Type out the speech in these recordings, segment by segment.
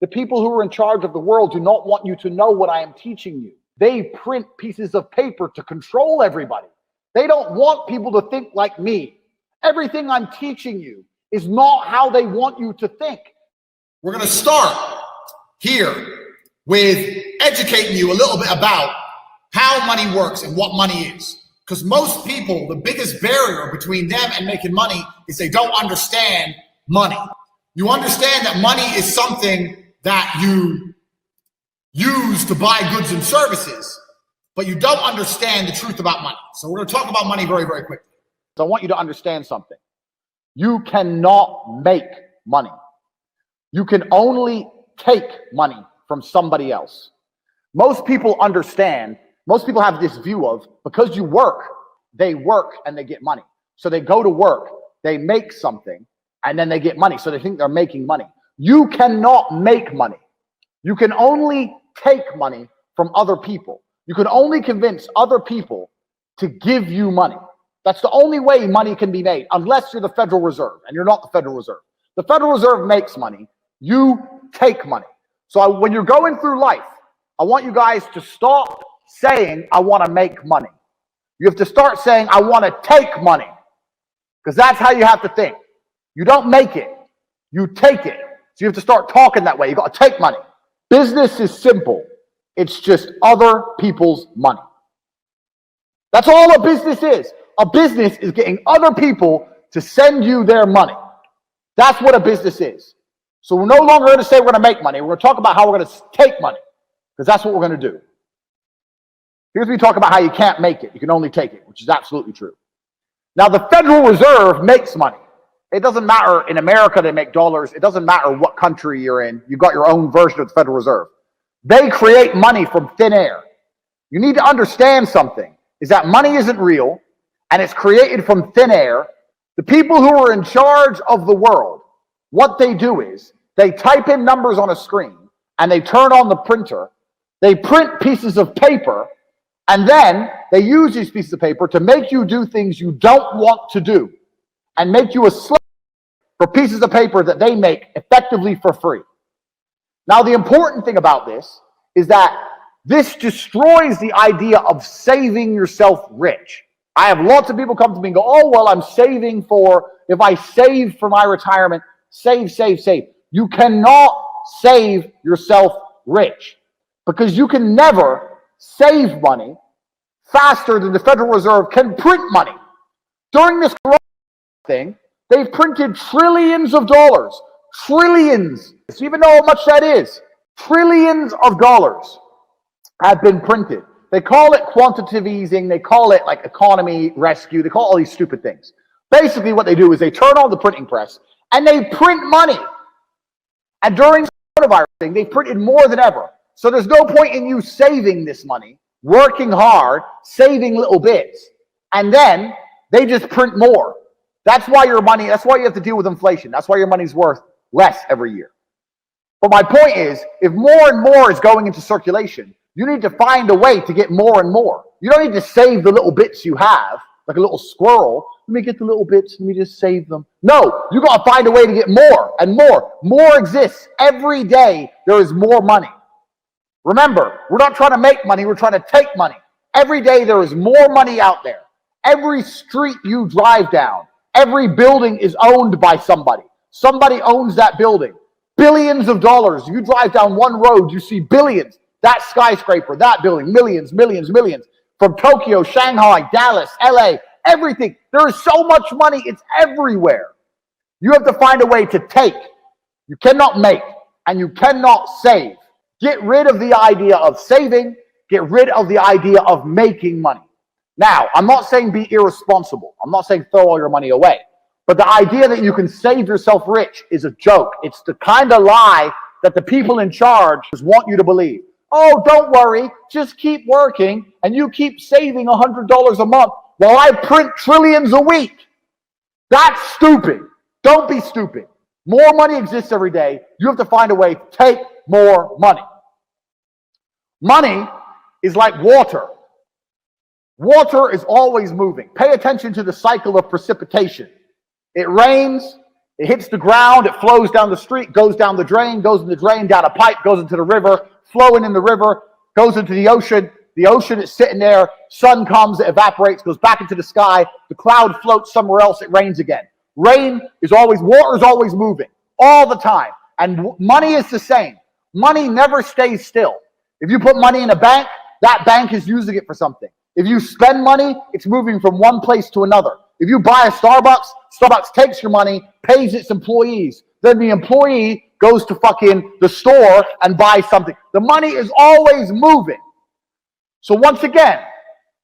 The people who are in charge of the world do not want you to know what I am teaching you. They print pieces of paper to control everybody. They don't want people to think like me. Everything I'm teaching you is not how they want you to think. We're going to start here with educating you a little bit about how money works and what money is. Because most people, the biggest barrier between them and making money is they don't understand money. You understand that money is something that you use to buy goods and services, but you don't understand the truth about money. So we're going to talk about money very, very quickly. So I want you to understand something. You cannot make money. You can only take money from somebody else. Most people understand, most people have this view of, because you work, they work and they get money. So they go to work, they make something, and then they get money. So they think they're making money. You cannot make money. You can only take money from other people. You can only convince other people to give you money. That's the only way money can be made, unless you're the Federal Reserve, and you're not the Federal Reserve. The Federal Reserve makes money. You take money. So when you're going through life, I want you guys to stop saying, I want to make money. You have to start saying, I want to take money. Because that's how you have to think. You don't make it. You take it. So you have to start talking that way. You got to take money. Business is simple. It's just other people's money. That's all a business is. A business is getting other people to send you their money. That's what a business is. So we're no longer going to say we're going to make money. We're going to talk about how we're going to take money, because that's what we're going to do. Here's me talk about how you can't make it. You can only take it, which is absolutely true. Now, the Federal Reserve makes money. It doesn't matter. In America, they make dollars. It doesn't matter what country you're in. You've got your own version of the Federal Reserve. They create money from thin air. You need to understand something, is that money isn't real, and it's created from thin air. The people who are in charge of the world, what they do is they type in numbers on a screen, and they turn on the printer. They print pieces of paper, and then they use these pieces of paper to make you do things you don't want to do, and make you a slave for pieces of paper that they make effectively for free. Now, the important thing about this is that this destroys the idea of saving yourself rich. I have lots of people come to me and go, oh, well, I'm saving for, if I save for my retirement, save. You cannot save yourself rich, because you can never save money faster than the Federal Reserve can print money. During this thing, they've printed trillions of dollars. Trillions. So you even know how much that is? Trillions of dollars have been printed. They call it quantitative easing. They call it like economy rescue. They call all these stupid things. Basically what they do is they turn on the printing press and they print money. And during the coronavirus thing, they printed more than ever. So there's no point in you saving this money, working hard, saving little bits, and then they just print more. That's why your money, that's why you have to deal with inflation. That's why your money's worth less every year. But my point is, if more and more is going into circulation, you need to find a way to get more and more. You don't need to save the little bits you have, like a little squirrel. Let me get the little bits, let me just save them. No, you got to find a way to get more and more. More exists. Every day there is more money. Remember, we're not trying to make money, we're trying to take money. Every day there is more money out there. Every street you drive down, every building is owned by somebody. Somebody owns that building. Billions of dollars. You drive down one road, you see billions. That skyscraper, that building, millions. From Tokyo, Shanghai, Dallas, LA, everything. There is so much money, it's everywhere. You have to find a way to take. You cannot make, and you cannot save. Get rid of the idea of saving. Get rid of the idea of making money. Now, I'm not saying be irresponsible. I'm not saying throw all your money away. But the idea that you can save yourself rich is a joke. It's the kind of lie that the people in charge want you to believe. Oh, don't worry. Just keep working and you keep saving $100 a month while I print trillions a week. That's stupid. Don't be stupid. More money exists every day. You have to find a way to take more money. Money is like water. Water is always moving. Pay attention to the cycle of precipitation. It rains, It hits the ground, it flows down the street, goes down the drain, goes in the drain, down a pipe, goes into the river, flowing in the river, goes into the ocean. The ocean is sitting there, sun comes, it evaporates, goes back into the sky, the cloud floats somewhere else, it rains again. Water is always moving, all the time. And money is the same. Money never stays still. If you put money in a bank, that bank is using it for something. If you spend money, it's moving from one place to another. If you buy a Starbucks, Starbucks takes your money, pays its employees. Then the employee goes to fucking the store and buys something. The money is always moving. So once again,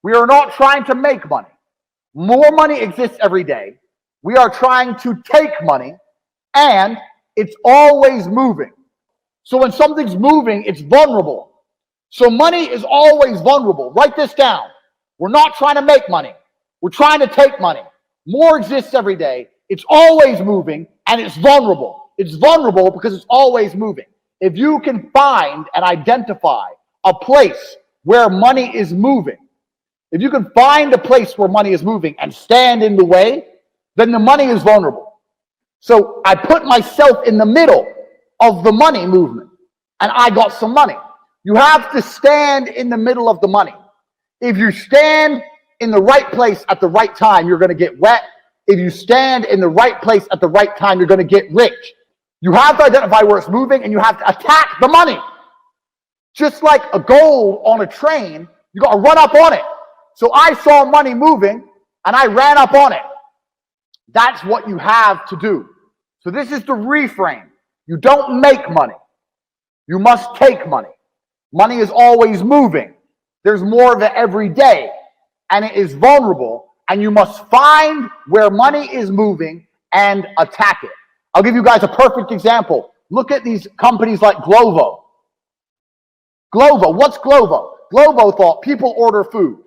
we are not trying to make money. More money exists every day. We are trying to take money, and it's always moving. So when something's moving, it's vulnerable. So money is always vulnerable. Write this down. We're not trying to make money. We're trying to take money. More exists every day. It's always moving, and it's vulnerable. It's vulnerable because it's always moving. If you can find and identify a place where money is moving, if you can find a place where money is moving and stand in the way, then the money is vulnerable. So I put myself in the middle of the money movement, and I got some money. You have to stand in the middle of the money. If you stand in the right place at the right time, you're going to get wet. If you stand in the right place at the right time, you're going to get rich. You have to identify where it's moving, and you have to attack the money. Just like a goal on a train, you got to run up on it. So I saw money moving, and I ran up on it. That's what you have to do. So this is the reframe. You don't make money. You must take money. Money is always moving. There's more of it every day, and it is vulnerable, and you must find where money is moving and attack it. I'll give you guys a perfect example. Look at these companies like Glovo. Glovo, what's Glovo? Glovo thought people order food.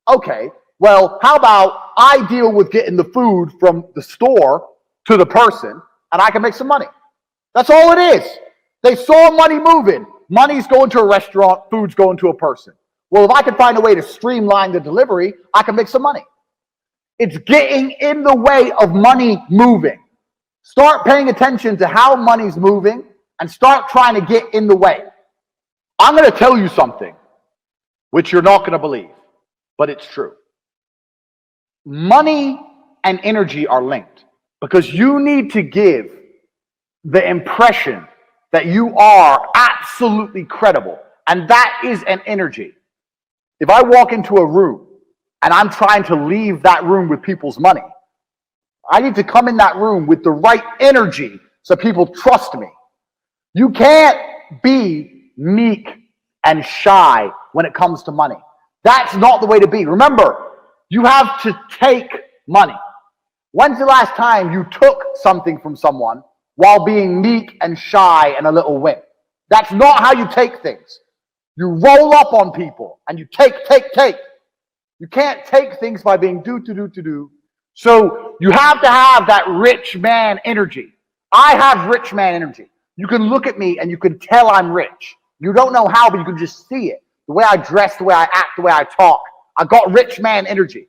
Okay, well, how about I deal with getting the food from the store to the person, and I can make some money. That's all it is. They saw money moving. Money's going to a restaurant, food's going to a person. Well, if I can find a way to streamline the delivery, I can make some money. It's getting in the way of money moving. Start paying attention to how money's moving and start trying to get in the way. I'm going to tell you something which you're not going to believe, but it's true. Money and energy are linked because you need to give the impression that you are absolutely credible, and that is an energy. If I walk into a room and I'm trying to leave that room with people's money, I need to come in that room with the right energy so people trust me. You can't be meek and shy when it comes to money. That's not the way to be. Remember, you have to take money. When's the last time you took something from someone while being meek and shy and a little wimp? That's not how you take things. You roll up on people and you take. You can't take things by being do. So you have to have that rich man energy. I have rich man energy. You can look at me and you can tell I'm rich. You don't know how, but you can just see it. The way I dress, the way I act, the way I talk. I got rich man energy.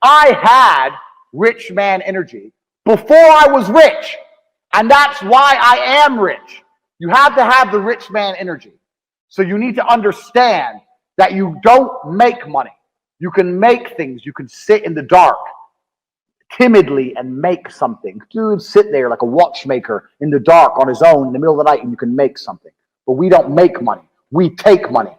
I had rich man energy before I was rich. And that's why I am rich. You have to have the rich man energy. So you need to understand that you don't make money. You can make things. You can sit in the dark timidly and make something. Dude, sit there like a watchmaker in the dark on his own in the middle of the night and you can make something. But we don't make money. We take money.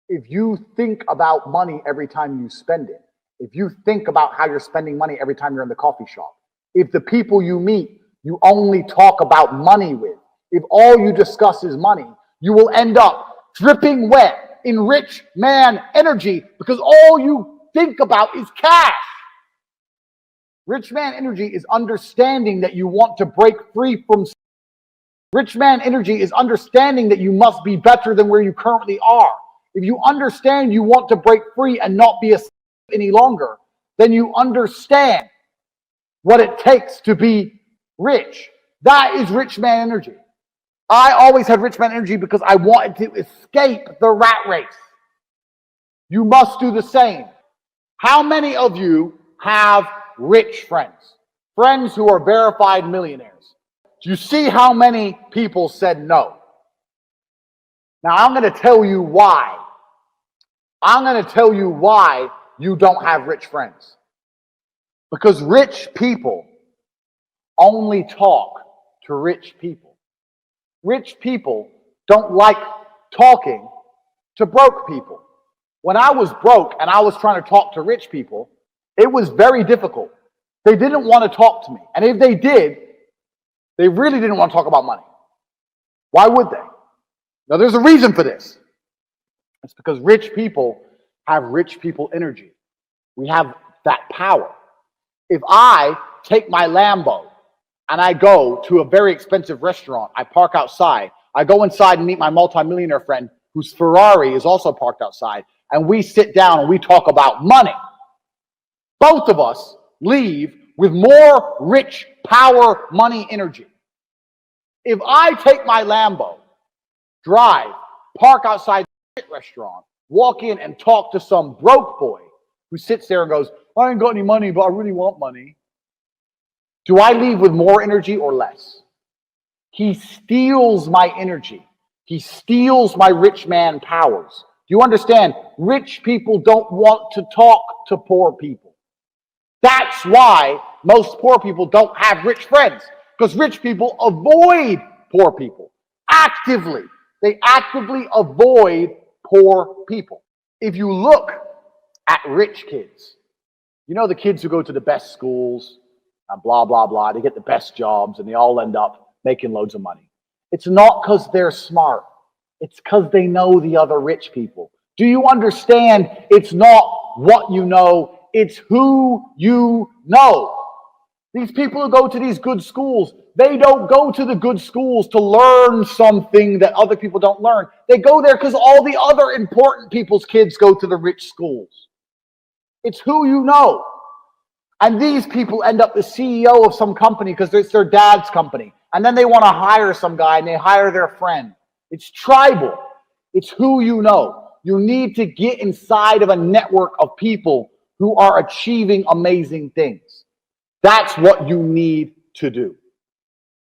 If you think about money every time you spend it, if you think about how you're spending money every time you're in the coffee shop, if the people you meet, you only talk about money with, if all you discuss is money, you will end up dripping wet in rich man energy because all you think about is cash. Rich man energy is understanding that you want to break free from. Rich man energy is understanding that you must be better than where you currently are. If you understand you want to break free and not be a slave any longer, then you understand what it takes to be rich. That is rich man energy. I always had rich man energy because I wanted to escape the rat race. You must do the same. How many of you have rich friends? Friends who are verified millionaires. Do you see how many people said no? Now, I'm going to tell you why. I'm going to tell you why you don't have rich friends. Because rich people only talk to rich people. Rich people don't like talking to broke people. When I was broke and I was trying to talk to rich people, it was very difficult. They didn't want to talk to me. And if they did, they really didn't want to talk about money. Why would they? Now, there's a reason for this. It's because rich people have rich people energy. We have that power. If I take my Lambo and I go to a very expensive restaurant, I park outside, I go inside and meet my multimillionaire friend whose Ferrari is also parked outside, and we sit down and we talk about money, both of us leave with more rich power, money, energy. If I take my Lambo, drive, park outside the restaurant, walk in and talk to some broke boy who sits there and goes, I ain't got any money, but I really want money. Do I leave with more energy or less? He steals my energy. He steals my rich man powers. Do you understand? Rich people don't want to talk to poor people. That's why most poor people don't have rich friends, because rich people avoid poor people actively. They actively avoid poor people. If you look at rich kids, you know, the kids who go to the best schools and blah, blah, blah, they get the best jobs and they all end up making loads of money. It's not because they're smart. It's because they know the other rich people. Do you understand? It's not what you know, it's who you know. These people who go to these good schools, they don't go to the good schools to learn something that other people don't learn. They go there because all the other important people's kids go to the rich schools. It's who you know. And these people end up the CEO of some company because it's their dad's company. And then they want to hire some guy and they hire their friend. It's tribal. It's who you know. You need to get inside of a network of people who are achieving amazing things. That's what you need to do.